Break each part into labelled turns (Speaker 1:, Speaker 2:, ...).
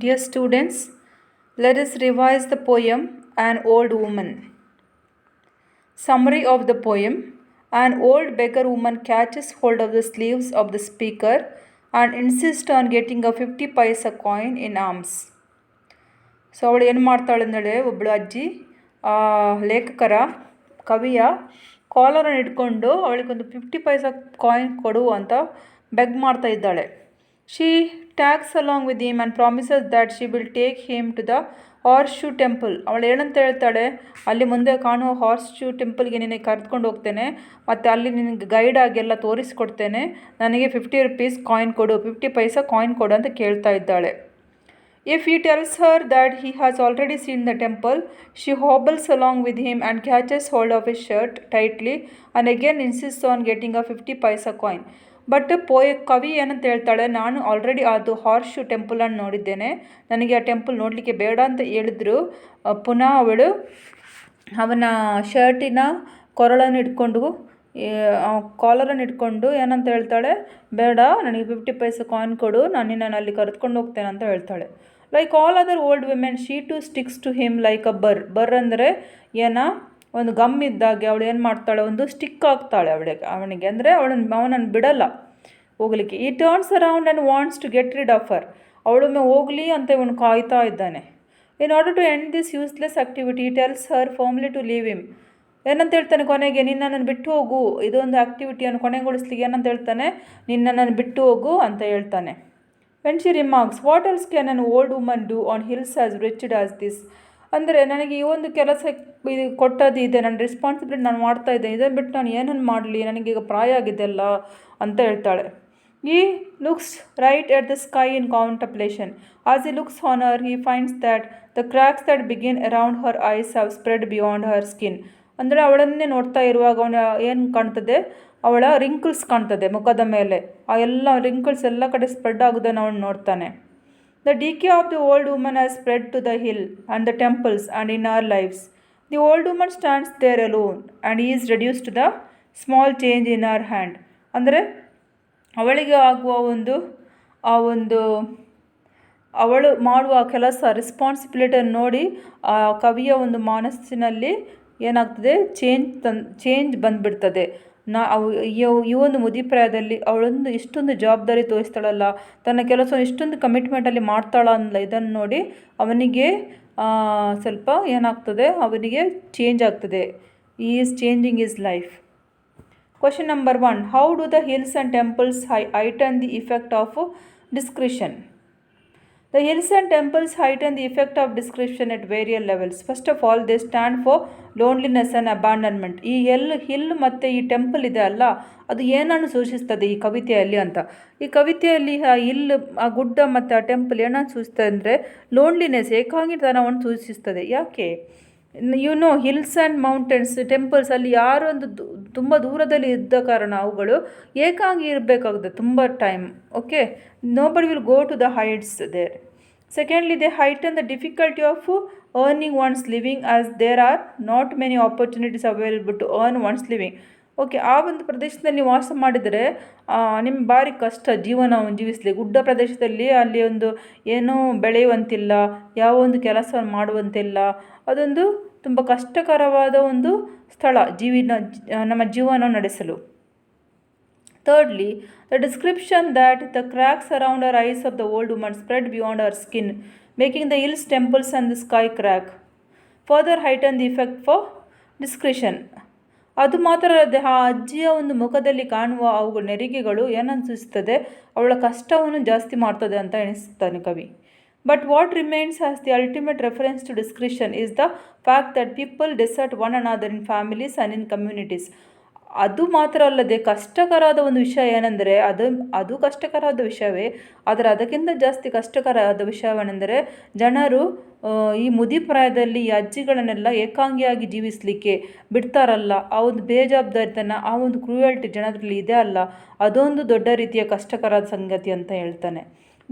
Speaker 1: Dear students, let us revise the poem An Old Woman. Summary of the poem. An old beggar woman catches hold of the sleeves of the speaker and insists on getting a 50 paisa coin in alms. So ಅವಳು ಏನು ಮಾಡ್ತಾಳೆ ಅಂದರೆ ಒಬ್ಬಳು ಅಜ್ಜಿ ಲೇಖಕರ ಕವಿಯ ಕಾಲರನ್ನು ಹಿಡ್ಕೊಂಡು ಅವಳಿಗೊಂದು 50 ಪೈಸಾ coin ಕೊಡು ಅಂತ ಬೆಗ್ ಮಾಡ್ತಾ ಇದ್ದಾಳೆ. She tags along with him and promises that she will take him to the horseshoe temple. ಅವಳು ಏನಂತ ಹೇಳ್ತಾಳೆ, ಅಲ್ಲಿ ಮುಂದೆ ಕಾಣುವ ಹಾರ್ಸ್ ಶೂ ಟೆಂಪಲ್ಗೆ ನಿನಗೆ ಕರೆದುಕೊಂಡು ಹೋಗ್ತೇನೆ ಮತ್ತು ಅಲ್ಲಿ ನಿನಗೆ ಗೈಡ್ ಆಗಿ ಎಲ್ಲ ತೋರಿಸ್ಕೊಡ್ತೇನೆ, ನನಗೆ 50 ರೂಪೀಸ್ ಕಾಯಿನ್ ಕೊಡು, 50 ಪೈಸಾ ಕಾಯಿನ್ ಕೊಡು ಅಂತ ಕೇಳ್ತಾ ಇದ್ದಾಳೆ. If he tells her that he has already seen the temple, she hobbles along with him and catches hold of his shirt tightly and again insists on getting a 50 paisa coin. But ಕವಿ ಏನಂತ ಹೇಳ್ತಾಳೆ, ನಾನು already ಅದು horse shoe ಟೆಂಪಲನ್ನು ನೋಡಿದ್ದೇನೆ, ನನಗೆ ಆ temple ನೋಡಲಿಕ್ಕೆ ಬೇಡ ಅಂತ ಹೇಳಿದ್ರು. ಪುನಃ ಅವಳು ಅವನ ಶರ್ಟಿನ ಕೊರಳನ್ನು ಇಟ್ಕೊಂಡು ಕಾಲರನ್ನು ಇಟ್ಕೊಂಡು ಏನಂತ ಹೇಳ್ತಾಳೆ, ಬೇಡ ನನಗೆ 50 ಪೈಸಾ ಕಾಯಿನ್ ಕೊಡು, ನಾನು ನಿನ್ನನ್ನು ಅಲ್ಲಿ ಕರೆದುಕೊಂಡು ಹೋಗ್ತೇನೆ ಅಂತ ಹೇಳ್ತಾಳೆ. Like all other old women she to sticks to him like a burr ಅಂದರೆ ಒಂದು ಗಮ್ ಇದ್ದಾಗೆ ಅವಳು ಏನು ಮಾಡ್ತಾಳೆ, ಒಂದು ಸ್ಟಿಕ್ ಹಾಕ್ತಾಳೆ ಅವನಿಗೆ ಅಂದರೆ ಅವನನ್ನು ಬಿಡಲ್ಲ ಹೋಗಲಿಕ್ಕೆ. He turns around and wants to get rid of her. ಅವಳೊಮ್ಮೆ ಹೋಗಲಿ ಅಂತ ಇವನು ಕಾಯ್ತಾ ಇದ್ದಾನೆ. In order to end this useless activity tells her firmly to leave him. ಏನಂತ ಹೇಳ್ತಾನೆ ಕೊನೆಗೆ, ನಿನ್ನನ್ನು ಬಿಟ್ಟು ಹೋಗು, ಇದೊಂದು ಆ್ಯಕ್ಟಿವಿಟಿಯನ್ನು ಕೊನೆಗೊಳಿಸ್ಲಿಕ್ಕೆ ಏನಂತ ಹೇಳ್ತಾನೆ, ನಿನ್ನನ್ನು ಬಿಟ್ಟು ಹೋಗು ಅಂತ ಹೇಳ್ತಾನೆ. When she remarks, what else can an old woman do on hills as wretched as this. ಅಂದರೆ ನನಗೆ ಈ ಒಂದು ಕೆಲಸ ಕೊಟ್ಟದ್ದು ಇದೆ, ನನ್ನ ರೆಸ್ಪಾನ್ಸಿಬಿಲಿಟಿ ನಾನು ಮಾಡ್ತಾ ಇದ್ದೇನೆ, ಇದನ್ನು ಬಿಟ್ಟು ನಾನು ಏನನ್ನು ಮಾಡಲಿ, ನನಗೀಗ ಪ್ರಾಯ ಆಗಿದೆಲ್ಲ ಅಂತ ಹೇಳ್ತಾಳೆ. ಈ looks right at the sky in contemplation. As he looks on her he finds that the cracks that begin around Har ice have spread beyond Har skin. ಅಂದರೆ ಅವಳನ್ನೇ ನೋಡ್ತಾ ಇರುವಾಗ ಅವನ ಏನು ಕಾಣ್ತದೆ, ಅವಳ ರಿಂಕಲ್ಸ್ ಕಾಣ್ತದೆ ಮುಖದ ಮೇಲೆ, ಆ ಎಲ್ಲ ರಿಂಕಲ್ಸ್ ಎಲ್ಲ ಕಡೆ ಸ್ಪ್ರೆಡ್ ಆಗೋದನ್ನು ಅವನು ನೋಡ್ತಾನೆ. The decay of the old woman has spread to the hill and the temples and in our lives. The old woman stands there alone and is reduce to the small change in our hand. ಅಂದರೆ ಅವಳಿಗೆ ಆಗುವ ಅವಳು ಮಾಡುವ ಕೆಲಸ ರೆಸ್ಪಾನ್ಸಿಬಿಲಿಟಿಯನ್ನು ನೋಡಿ ಆ ಕವಿಯ ಒಂದು ಮನಸ್ಸಿನಲ್ಲಿ ಏನಾಗ್ತದೆ, ಚೇಂಜ್ ಬಂದುಬಿಡ್ತದೆ. ಈ ಒಂದು ಮುದಿಪ್ರಾಯದಲ್ಲಿ ಅವಳೊಂದು ಇಷ್ಟೊಂದು ಜವಾಬ್ದಾರಿ ತೋರಿಸ್ತಾಳಲ್ಲ, ತನ್ನ ಕೆಲಸ ಇಷ್ಟೊಂದು ಕಮಿಟ್ಮೆಂಟಲ್ಲಿ ಮಾಡ್ತಾಳಲ್ಲ, ಇದನ್ನು ನೋಡಿ ಅವನಿಗೆ ಸ್ವಲ್ಪ ಏನಾಗ್ತದೆ, ಅವನಿಗೆ ಚೇಂಜ್ ಆಗ್ತದೆ. ಈ is changing is life. Question number 1. How do the hills and temples heighten the effect of discretion? The hills and temples heighten the effect of discretion at various levels. First of all, they stand for loneliness and abandonment. ಈ hill ಮತ್ತು ಈ temple ಇದೆ ಅಲ್ಲ, ಅದು ಏನನ್ನು ಸೂಚಿಸ್ತದೆ ಈ ಕವಿತೆಯಲ್ಲಿ ಅಂತ. ಈ ಕವಿತೆಯಲ್ಲಿ ಆ ಹಿಲ್, ಆ ಗುಡ್ಡ ಮತ್ತು ಆ ಟೆಂಪಲ್ ಏನನ್ನು ಸೂಚಿಸ್ತದೆ ಅಂದರೆ ಲೋನ್ಲಿನೆಸ್, ಏಕಾಂಗಿತನವನ್ನು ಸೂಚಿಸ್ತದೆ. ಯಾಕೆ? ಹಿಲ್ಸ್ ಆ್ಯಂಡ್ ಮೌಂಟೇನ್ಸ್, ಟೆಂಪಲ್ಸ್ ಅಲ್ಲಿ ಯಾರೊಂದು ತುಂಬ ದೂರದಲ್ಲಿ ಇದ್ದ ಕಾರಣ ಅವುಗಳು ಏಕಾಂಗಿ ಇರಬೇಕಾಗುತ್ತೆ ತುಂಬ time. Okay, nobody will go to the heights there. Secondly, they heighten the difficulty of earning one's living as there are not many opportunities available to earn one's living. Okay, ಆ ಒಂದು ಪ್ರದೇಶದಲ್ಲಿ ವಾಸ ಮಾಡಿದರೆ ನಿಮ್ಗೆ ಭಾರಿ ಕಷ್ಟ ಜೀವನವನ್ನು ಜೀವಿಸಲಿ. ಗುಡ್ಡ ಪ್ರದೇಶದಲ್ಲಿ ಅಲ್ಲಿ ಒಂದು ಏನೂ ಬೆಳೆಯುವಂತಿಲ್ಲ, ಯಾವ ಒಂದು ಕೆಲಸವನ್ನು ಮಾಡುವಂತಿಲ್ಲ, ಅದೊಂದು ತುಂಬ ಕಷ್ಟಕರವಾದ ಒಂದು ಸ್ಥಳ ನಮ್ಮ ಜೀವನ ನಡೆಸಲು. Thirdly, the description that the cracks around her eyes of the old woman spread beyond her skin, making the hills, temples and the sky crack, further heighten the effect for discretion. ಅದು ಮಾತ್ರ ಅಲ್ಲದೆ ಆ ಅಜ್ಜಿಯ ಒಂದು ಮುಖದಲ್ಲಿ ಕಾಣುವ ಅವುಗಳ ನೆರಿಗೆಗಳು ಏನನ್ನಿಸ್ತದೆ, ಅವಳ ಕಷ್ಟವನ್ನು ಜಾಸ್ತಿ ಮಾಡ್ತದೆ ಅಂತ ಎಣಿಸ್ತಾನೆ ಕವಿ. But what remains as the ultimate reference to discretion is the fact that people desert one another in families and in communities. ಅದು ಮಾತ್ರ ಅಲ್ಲದೆ ಕಷ್ಟಕರವಾದ ಒಂದು ವಿಷಯ ಏನೆಂದರೆ, ಅದು ಕಷ್ಟಕರವಾದ ವಿಷಯವೇ, ಆದರೆ ಅದಕ್ಕಿಂತ ಜಾಸ್ತಿ ಕಷ್ಟಕರವಾದ ವಿಷಯವೇನೆಂದರೆ ಜನರು ಈ ಮುದಿಪ್ರಾಯದಲ್ಲಿ ಈ ಅಜ್ಜಿಗಳನ್ನೆಲ್ಲ ಏಕಾಂಗಿಯಾಗಿ ಜೀವಿಸಲಿಕ್ಕೆ ಬಿಡ್ತಾರಲ್ಲ, ಆ ಒಂದು ಬೇಜವಾಬ್ದಾರಿತನ, ಆ ಒಂದು ಕ್ರೂಯಲ್ಟಿ ಜನರಲ್ಲಿ ಇದೆ ಅಲ್ಲ, ಅದೊಂದು ದೊಡ್ಡ ರೀತಿಯ ಕಷ್ಟಕರವಾದ ಸಂಗತಿ ಅಂತ ಹೇಳ್ತಾನೆ.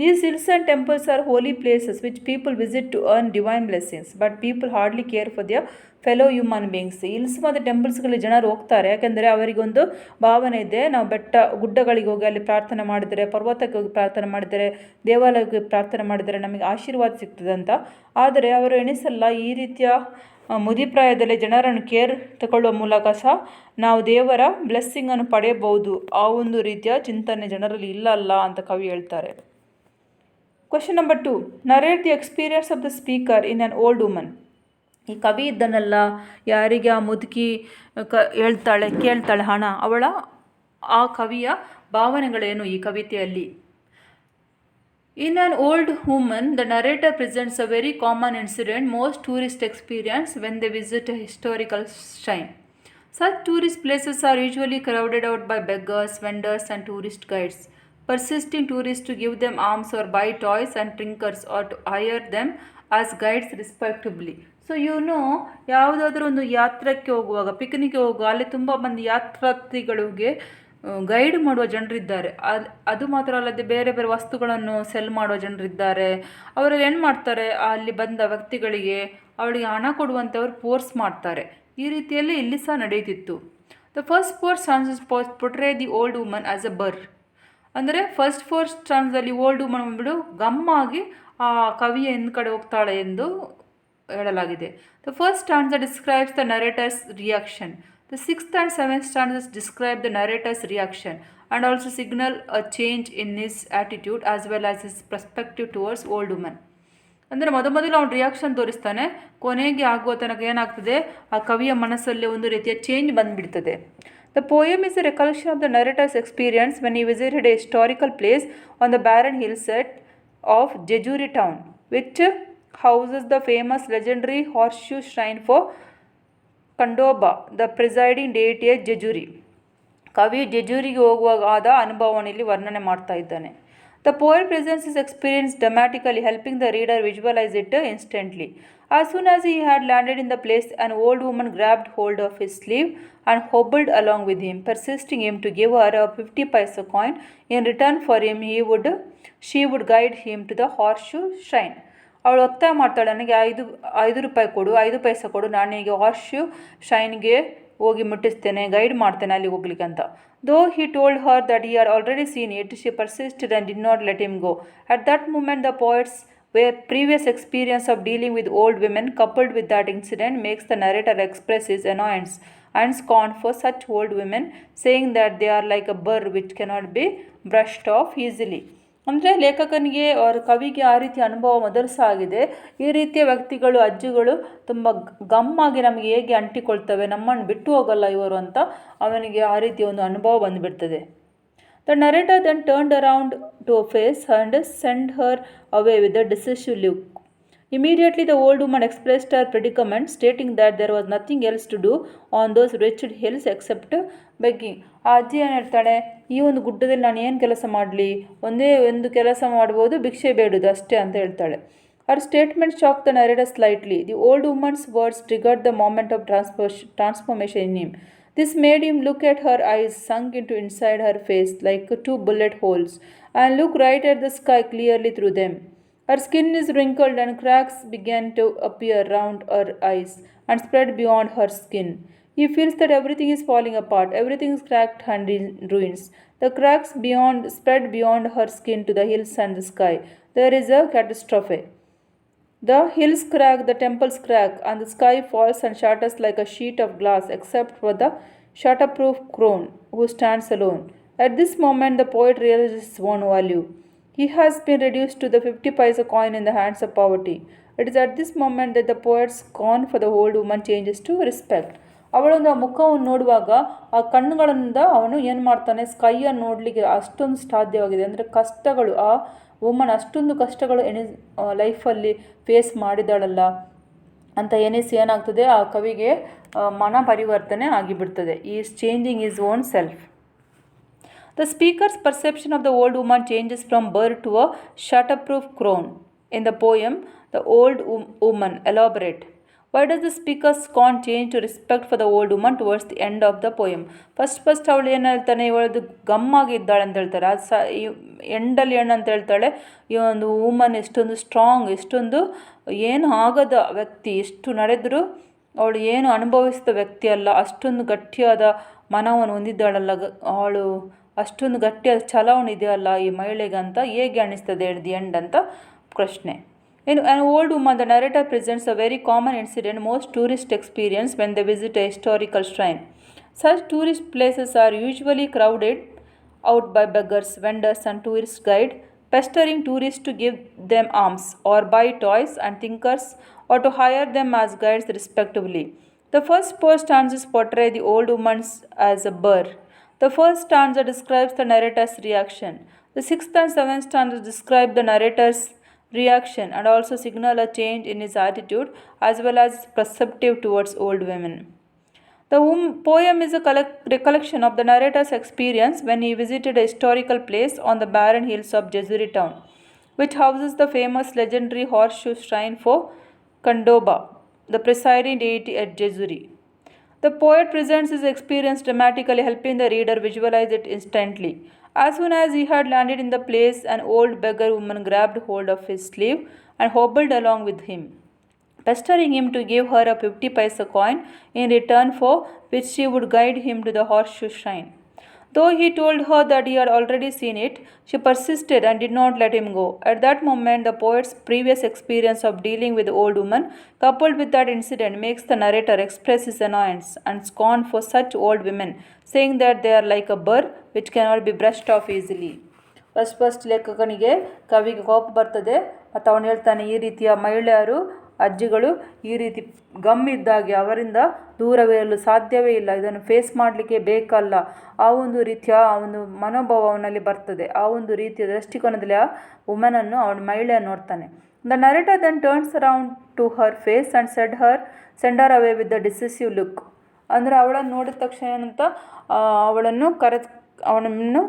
Speaker 1: These hills and temples are holy places which people visit to earn divine blessings, but people hardly care for their fellow human beings. Hills ಮತ್ತು ಟೆಂಪಲ್ಸ್ಗಳಿಗೆ ಜನರು ಹೋಗ್ತಾರೆ, ಯಾಕೆಂದರೆ ಅವರಿಗೊಂದು ಭಾವನೆ ಇದೆ, ನಾವು ಗುಡ್ಡಗಳಿಗೆ ಹೋಗಿ ಅಲ್ಲಿ ಪ್ರಾರ್ಥನೆ ಮಾಡಿದರೆ, ಪರ್ವತಕ್ಕೆ ಹೋಗಿ ಪ್ರಾರ್ಥನೆ ಮಾಡಿದರೆ, ದೇವಾಲಯಕ್ಕೆ ಪ್ರಾರ್ಥನೆ ಮಾಡಿದರೆ ನಮಗೆ ಆಶೀರ್ವಾದ ಸಿಗ್ತದೆ ಅಂತ. ಆದರೆ ಅವರು ಎಣಿಸಲ್ಲ, ಈ ರೀತಿಯ ಮುದಿಪ್ರಾಯದಲ್ಲಿ ಜನರನ್ನು ಕೇರ್ ತಗೊಳ್ಳುವ ಮೂಲಕ ಸಹ ನಾವು ದೇವರ ಬ್ಲೆಸ್ಸಿಂಗನ್ನು ಪಡೆಯಬಹುದು. ಆ ಒಂದು ರೀತಿಯ ಚಿಂತನೆ ಜನರಲ್ಲಿ ಇಲ್ಲ ಅಂತ ಕವಿ ಹೇಳ್ತಾರೆ. Question number 2. Narrate the experience of the speaker in on old woman. ಈ ಕವಿ ಇದ್ದನಲ್ಲ, ಯಾರಿಗೆ ಆ ಮುದುಕಿ ಕೇಳ್ತಾಳೆ ಹಣ, ಅವಳ ಆ ಕವಿಯ ಭಾವನೆಗಳೇನು ಈ ಕವಿತೆಯಲ್ಲಿ. In an old woman, the narrator presents a very common incident most tourists experience when they visit a historical shrine. Such tourist places are usually crowded out by beggars, vendors and tourist guides, persisting tourists to give them alms or buy toys and trinkets or to hire them as guides respectively. So ಯಾವುದಾದ್ರೂ ಒಂದು ಯಾತ್ರಕ್ಕೆ ಹೋಗುವಾಗ, ಪಿಕ್ನಿಕ್ಗೆ ಹೋಗುವಾಗ ಅಲ್ಲಿ ತುಂಬ ಮಂದಿ ಯಾತ್ರಾರ್ಥಿಗಳಿಗೆ guide ಮಾಡುವ ಜನರಿದ್ದಾರೆ. ಅದು ಮಾತ್ರ ಅಲ್ಲದೆ ಬೇರೆ ಬೇರೆ ವಸ್ತುಗಳನ್ನು ಸೆಲ್ ಮಾಡುವ ಜನರಿದ್ದಾರೆ. ಅವರಲ್ಲಿ ಏನು ಮಾಡ್ತಾರೆ, ಅಲ್ಲಿ ಬಂದ ವ್ಯಕ್ತಿಗಳಿಗೆ ಅವಳಿಗೆ ಹಣ ಕೊಡುವಂತೆ ಅವರು ಫೋರ್ಸ್ ಮಾಡ್ತಾರೆ. ಈ ರೀತಿಯಲ್ಲಿ ಇಲ್ಲಿ ಸಹ ನಡೆಯುತ್ತಿತ್ತು. The first four stanzas portray the old woman as a burr. ಅಂದರೆ ಫಸ್ಟ್ ಫೋರ್ ಸ್ಟಾನ್ಸಲ್ಲಿ ಓಲ್ಡ್ ವುಮನ್ ಬಂದ್ಬಿಡು ಗಮ್ಮಾಗಿ ಆ ಕವಿಯ ಹಿಂದ್ಗಡೆ ಹೋಗ್ತಾಳೆ ಎಂದು ಹೇಳಲಾಗಿದೆ. The first stanza describes the narrator's reaction. The 6th and 7th stanzas describe the narrator's reaction and also signal a change in his attitude as well as his perspective towards old woman. ಅಂದರೆ ಮೊದಲು ಅವನು reaction ತೋರಿಸ್ತಾನೆ, ಕೊನೆಗೆ ಆಗುವ ತನಕ ಏನಾಗ್ತದೆ, ಆ ಕವಿಯ ಮನಸ್ಸಲ್ಲಿ ಒಂದು ರೀತಿಯ ಚೇಂಜ್ ಬಂದುಬಿಡ್ತದೆ. The poem is a recollection of the narrator's experience when he visited a historical place on the barren hillside of Jejuri town, which houses the famous legendary horseshoe shrine for Khandoba, the presiding deity at Jejuri. ಕವಿ ಜೆಜುರಿಗೆ ಹೋಗುವಾಗ ಆದ ಅನುಭವವನ್ನು ಇಲ್ಲಿ ವರ್ಣನೆ ಮಾಡ್ತಾ ಇದ್ದಾನೆ. The poet presence is experience dramatically helping the reader visualise it instantly. As soon as he had landed in the place, an old woman grabbed hold of his sleeve and hobbled along with him, persisting him to give her a 50 paisa coin. In return for him, she would guide him to the horseshoe shrine. ಅವಳು ಒತ್ತಾಯ ಮಾಡ್ತಾಳೆ, ನನಗೆ 5 ರೂಪಾಯಿ ಕೊಡು, 5 ಪೈಸೆ ಕೊಡು, ನಾನು ನಿನಗೆ ಹಾರ್ಶ್ಯೂ ಶೈನ್ಗೆ ಹೋಗಿ ಮುಟ್ಟಿಸ್ತೇನೆ, ಗೈಡ್ ಮಾಡ್ತೇನೆ ಅಲ್ಲಿ ಹೋಗ್ಲಿಕ್ಕೆ ಅಂತ. Though he told her that he had already seen it, she persisted and did not let him go. At that moment the poet's previous experience of dealing with old women coupled with that incident makes the narrator express his annoyance and scorn for such old women, saying that they are like a burr which cannot be brushed off easily. ಅಂದರೆ ಲೇಖಕನಿಗೆ ಅವರ ಕವಿಗೆ ಆ ರೀತಿಯ ಅನುಭವ ಮೊದಲು ಸಹ ಆಗಿದೆ. ಈ ರೀತಿಯ ವ್ಯಕ್ತಿಗಳು, ಅಜ್ಜಿಗಳು ತುಂಬ ಗಮ್ಮಾಗಿ ನಮಗೆ ಹೇಗೆ ಅಂಟಿಕೊಳ್ತವೆ, ನಮ್ಮನ್ನು ಬಿಟ್ಟು ಹೋಗಲ್ಲ ಇವರು ಅಂತ ಅವನಿಗೆ ಆ ರೀತಿಯ ಒಂದು ಅನುಭವ ಬಂದುಬಿಡ್ತದೆ. The narrator then turned around to face her and sent her away with a decisive look. Immediately the old woman expressed her predicament, stating that there was nothing else to do on those wretched hills except begging. ಆ ಅಜ್ಜಿ ಏನು ಹೇಳ್ತಾಳೆ, ಈ ಒಂದು ಗುಡ್ಡದಲ್ಲಿ ನಾನು ಏನು ಕೆಲಸ ಮಾಡಲಿ, ಒಂದೇ ಒಂದು ಕೆಲಸ ಮಾಡ್ಬೋದು, ಭಿಕ್ಷೆ ಬೇಡುದು ಅಷ್ಟೇ ಅಂತ ಹೇಳ್ತಾಳೆ. Her statement shocked the narrator slightly. The old woman's words triggered the moment of transformation in him. This made him look at her eyes sunk into inside her face like 2 bullet holes, and look right at the sky clearly through them. Her skin is wrinkled and cracks began to appear round her eyes and spread beyond her skin. He feels that everything is falling apart, everything is cracked and in ruins. The cracks spread beyond her skin to the hills and the sky. There is a catastrophe. The hills crack, the temples crack, and the sky falls and shatters like a sheet of glass except for the shatterproof crone who stands alone. At this moment the poet realizes his own value. He has been reduced to the 50 paisa coin in the hands of poverty. It is at this moment that the poet's scorn for the old woman changes to respect. ಅವಳೊಂದು ಆ ಮುಖವನ್ನು ನೋಡುವಾಗ ಆ ಕಣ್ಣುಗಳಿಂದ ಅವನು ಏನು ಮಾಡ್ತಾನೆ, ಸ್ಕೈಯನ್ನು ನೋಡಲಿಕ್ಕೆ ಅಷ್ಟೊಂದು ಸಾಧ್ಯವಾಗಿದೆ. ಅಂದರೆ ಕಷ್ಟಗಳು, ಆ ವುಮನ್ ಅಷ್ಟೊಂದು ಕಷ್ಟಗಳು ಲೈಫಲ್ಲಿ ಫೇಸ್ ಮಾಡಿದಾಳಲ್ಲ ಅಂತ ಎನಿಸಿ ಏನಾಗ್ತದೆ, ಆ ಕವಿಗೆ ಮನ ಪರಿವರ್ತನೆ ಆಗಿಬಿಡ್ತದೆ. He is changing his own self. The speaker's perception of the old woman changes from burr to a shatterproof crone. In the poem the old woman elaborate. Why does the speaker scan change to respect for the old woman towards the end of the poem. First ಅವಳು ಏನು ಹೇಳ್ತಾನೆ, ಇವಳದು ಗಮ್ಮಾಗಿದ್ದಾಳೆ ಅಂತ ಹೇಳ್ತಾರೆ. ಅದು ಈ ಎಂಡಲ್ಲಿ ಏನಂತ ಹೇಳ್ತಾಳೆ, ಈ ಒಂದು ವುಮನ್ ಎಷ್ಟೊಂದು ಸ್ಟ್ರಾಂಗ್, ಎಷ್ಟೊಂದು ಏನು ಆಗದ ವ್ಯಕ್ತಿ, ಎಷ್ಟು ನಡೆದರೂ ಅವಳು ಏನು ಅನುಭವಿಸಿದ ವ್ಯಕ್ತಿ ಅಲ್ಲ, ಅಷ್ಟೊಂದು ಗಟ್ಟಿಯಾದ ಮನವನ್ನು ಹೊಂದಿದ್ದಾಳಲ್ಲ ಅವಳು, ಅಷ್ಟೊಂದು ಗಟ್ಟಿಯಾದ ಛಲವನ್ನಿದೆಯಲ್ಲ ಈ ಮಹಿಳೆಗೆ ಅಂತ ಹೇಗೆ ಅನಿಸ್ತದೆ ಎಟ್ ದಿ ಎಂಡ್ ಅಂತ ಪ್ರಶ್ನೆ. In an old woman, the narrator presents a very common incident most tourists experience when they visit a historical shrine. Such tourist places are usually crowded out by beggars, vendors and tourist guides, pestering tourists to give them alms or buy toys and trinkets or to hire them as guides respectively. The first four stanzas portray the old woman as a burr. The first stanza describes the narrator's reaction. The sixth and seventh stanzas describe the narrator's reaction and also signal a change in his attitude as well as perceptive towards old women. The poem is a recollection of the narrator's experience when he visited a historical place on the barren hills of Jezuri town, which houses the famous legendary horseshoe shrine for Kandoba, the presiding deity at Jezuri. The poet presents his experience dramatically, helping the reader visualize it instantly. As soon as he had landed in the place, an old beggar woman grabbed hold of his sleeve and hobbled along with him, pestering him to give her a 50 paisa coin in return, for which she would guide him to the horseshoe shrine. Though he told her that he had already seen it, she persisted and did not let him go. At that moment, the poet's previous experience of dealing with the old woman, coupled with that incident, makes the narrator express his annoyance and scorn for such old women, saying that they are like a burr which cannot be brushed off easily. First ಲೇಖಕನಿಗೆ ಕವಿಗೆ ಕೋಪ ಬರ್ತದೆ ಮತ್ತು ಅವನು ಹೇಳ್ತಾನೆ, ಈ ರೀತಿಯ ಮಹಿಳೆಯರು ಅಜ್ಜಿಗಳು ಈ ರೀತಿ ಗಮ್ಮಿದ್ದಾಗೆ ಅವರಿಂದ ದೂರವಿರಲು ಸಾಧ್ಯವೇ ಇಲ್ಲ, ಇದನ್ನು ಫೇಸ್ ಮಾಡಲಿಕ್ಕೆ ಬೇಕಲ್ಲ, ಆ ಒಂದು ರೀತಿಯ ಒಂದು ಮನೋಭಾವ ಅವನಲ್ಲಿ ಬರ್ತದೆ. ಆ ಒಂದು ರೀತಿಯ ದೃಷ್ಟಿಕೋನದಲ್ಲಿ ಆ ವುಮನನ್ನು ಅವನ ಮಹಿಳೆಯನ್ನು ನೋಡ್ತಾನೆ. The narrator then turns around to her face and send her away with the decisive look. ಅಂದರೆ ಅವಳನ್ನು ನೋಡಿದ ತಕ್ಷಣ ಏನಂತ ಅವನನ್ನು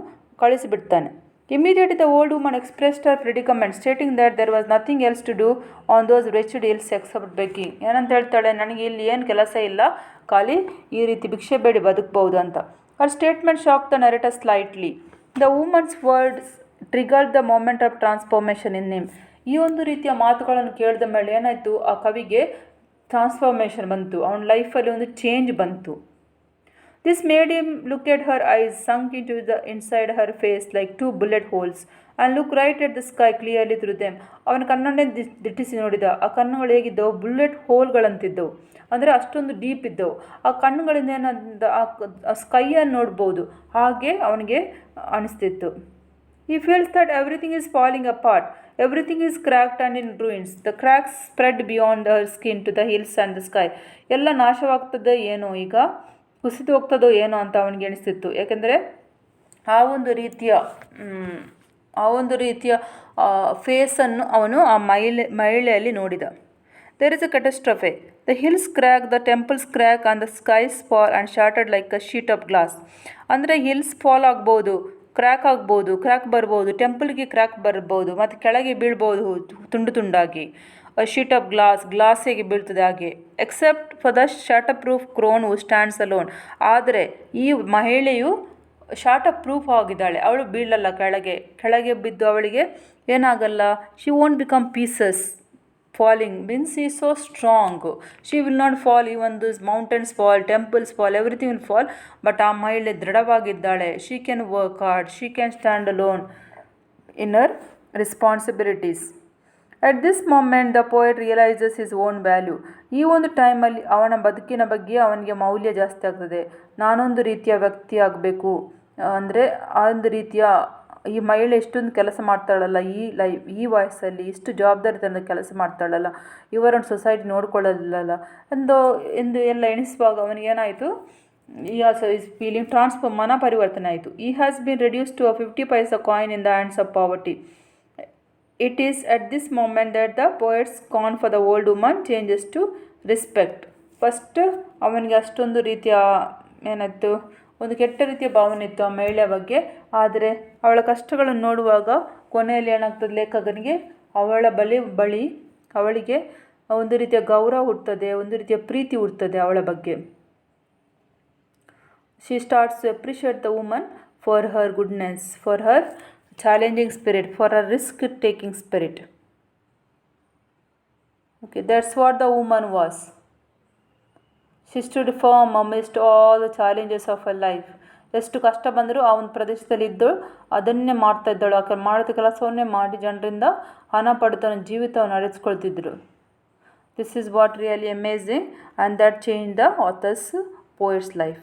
Speaker 1: ಕಳಿಸಿಬಿಡ್ತಾನೆ. Immediately the old woman expressed her predicament, stating that there was nothing else to do on those wretched hills except begging. ಏನಂತ ಹೇಳ್ತಾಳೆ, ನನಗೆ ಇಲ್ಲಿ ಏನು ಕೆಲಸ ಇಲ್ಲ, ಖಾಲಿ ಈ ರೀತಿ ಭಿಕ್ಷೆ ಬೇಡಿ ಬದುಕಬಹುದು ಅಂತ. Her statement shocked the narrator slightly. The woman's words triggered the moment of transformation in him. ಈ ಒಂದು ರೀತಿಯ ಮಾತುಗಳನ್ನು ಕೇಳಿದ ಮೇಲೆ ಏನಾಯಿತು, ಆ ಕವಿಗೆ ಟ್ರಾನ್ಸ್ಫಾರ್ಮೇಷನ್ ಬಂತು, ಅವನ ಲೈಫಲ್ಲಿ ಒಂದು ಚೇಂಜ್ ಬಂತು. This made him look at her eyes sunk into the inside her face like two bullet holes and look right at the sky clearly through them. ಅವನ ಕಣ್ಣನ್ನೇ ದಿಟ್ಟಿಸಿ ನೋಡಿದ. ಆ ಕಣ್ಣುಗಳು ಹೇಗಿದ್ದವು, ಬುಲೆಟ್ ಹೋಲ್ಗಳಂತಿದ್ದವು, ಅಂದರೆ ಅಷ್ಟೊಂದು ಡೀಪ್ ಇದ್ದವು. ಆ ಕಣ್ಣುಗಳಿಂದ ಏನಂದ ಆ ಸ್ಕೈಯನ್ನು ನೋಡ್ಬೋದು ಹಾಗೆ ಅವನಿಗೆ ಅನಿಸ್ತಿತ್ತು. He feels that everything is falling apart. Everything is cracked and in ruins. The cracks spread beyond her skin to the hills and the sky. ಎಲ್ಲ ನಾಶವಾಗ್ತದೆ ಏನೋ, ಈಗ ಕುಸಿದು ಹೋಗ್ತದೋ ಏನೋ ಅಂತ ಅವನಿಗೆ ಅನಿಸ್ತಿತ್ತು. ಯಾಕೆಂದರೆ ಆ ಒಂದು ರೀತಿಯ ಫೇಸನ್ನು ಅವನು ಆ ಮಹಿಳೆಯಲ್ಲಿ ನೋಡಿದ. There is a catastrophe. The hills crack, the temples crack and the skies fall and shattered like a sheet of glass. ಅಂದರೆ ಹಿಲ್ಸ್ ಫಾಲ್ ಆಗ್ಬೋದು, ಕ್ರ್ಯಾಕ್ ಆಗ್ಬೋದು, ಕ್ರ್ಯಾಕ್ ಬರ್ಬೋದು, ಟೆಂಪಲ್ಗೆ ಕ್ರ್ಯಾಕ್ ಬರ್ಬೋದು, ಮತ್ತು ಕೆಳಗೆ ಬೀಳ್ಬೋದು ತುಂಡು ತುಂಡಾಗಿ. ಶೀಟ್ ಆಫ್ ಗ್ಲಾಸ್ ಹೇಗೆ ಬೀಳ್ತದೆ ಹಾಗೆ. Except for the shatter proof crone who stands alone. ಆದರೆ ಈ ಮಹಿಳೆಯು ಶಾಟರ್ ಪ್ರೂಫ್ ಆಗಿದ್ದಾಳೆ, ಅವಳು ಬೀಳಲ್ಲ, ಕೆಳಗೆ ಬಿದ್ದು ಅವಳಿಗೆ ಏನಾಗಲ್ಲ. She won't become pieces. Falling means she is so strong. She will not fall. ಈ ಒಂದು mountains fall, temples fall, everything will fall. But ಆ ಮಹಿಳೆ ದೃಢವಾಗಿದ್ದಾಳೆ. She can work hard, she can stand alone in her responsibilities. At this moment the poet realizes his own value. ಈ ಒಂದು ಟೈಮಲ್ಲಿ ಅವನ ಬದುಕಿನ ಬಗ್ಗೆ ಅವನಿಗೆ ಮೌಲ್ಯ ಜಾಸ್ತಿ ಆಗ್ತದೆ. ನಾನೊಂದು ರೀತಿಯ ವ್ಯಕ್ತಿ ಆಗಬೇಕು, ಅಂದರೆ ಆ ಒಂದು ರೀತಿಯ ಈ ಮಹಿಳೆ ಎಷ್ಟೊಂದು ಕೆಲಸ ಮಾಡ್ತಾಳಲ್ಲ, ಈ ವಯಸ್ಸಲ್ಲಿ ಇಷ್ಟು ಜವಾಬ್ದಾರಿತನ ಕೆಲಸ ಮಾಡ್ತಾಳಲ್ಲ, ಇವರನ್ನು ಸೊಸೈಟಿ ನೋಡ್ಕೊಳ್ಳಲ್ಲ ಎಂದು ಎಲ್ಲ ಎಣಿಸುವಾಗ ಅವನಿಗೆ ಏನಾಯಿತು, ಈ ಫೀಲಿಂಗ್ ಮನ ಪರಿವರ್ತನೆ ಆಯಿತು. ಈ has been reduce to a 50 paisa coin in the hands of poverty. It is at this moment that the poet's scorn for the old woman changes to respect. First ಅವನಿಗೆ ಅಷ್ಟೊಂದು ರೀತಿಯ ಏನಾಯಿತು, ಒಂದು ಕೆಟ್ಟ ರೀತಿಯ ಭಾವನೆ ಇತ್ತು ಆ ಮಹಿಳೆಯ ಬಗ್ಗೆ. ಆದರೆ ಅವಳ ಕಷ್ಟಗಳನ್ನು ನೋಡುವಾಗ ಕೊನೆಯಲ್ಲಿ ಏನಾಗ್ತದೆ, ಲೇಖಕನಿಗೆ ಅವಳ ಬಳಿ ಅವಳಿಗೆ ಒಂದು ರೀತಿಯ ಗೌರವ ಹುಡ್ತದೆ, ಒಂದು ರೀತಿಯ ಪ್ರೀತಿ ಹುಡ್ತದೆ ಅವಳ ಬಗ್ಗೆ. She starts to appreciate the woman for her goodness, for her challenging spirit, for her risk-taking spirit. Okay, that's what the woman was. She stood firm amidst all the challenges of her life. ಎಷ್ಟು ಕಷ್ಟ ಬಂದರೂ ಆ ಒಂದು ಪ್ರದೇಶದಲ್ಲಿ ಇದ್ದು ಅದನ್ನೇ ಮಾಡ್ತಾ ಇದ್ದಳು. ಆಕೆ ಮಾಡಿದ ಕೆಲಸವನ್ನೇ ಮಾಡಿ ಜನರಿಂದ ಹಣ ಪಡೆದು ತನ್ನ ಜೀವಿತವನ್ನು ನಡೆಸ್ಕೊಳ್ತಿದ್ರು. This is what really amazing, and that changed the author's poet's life.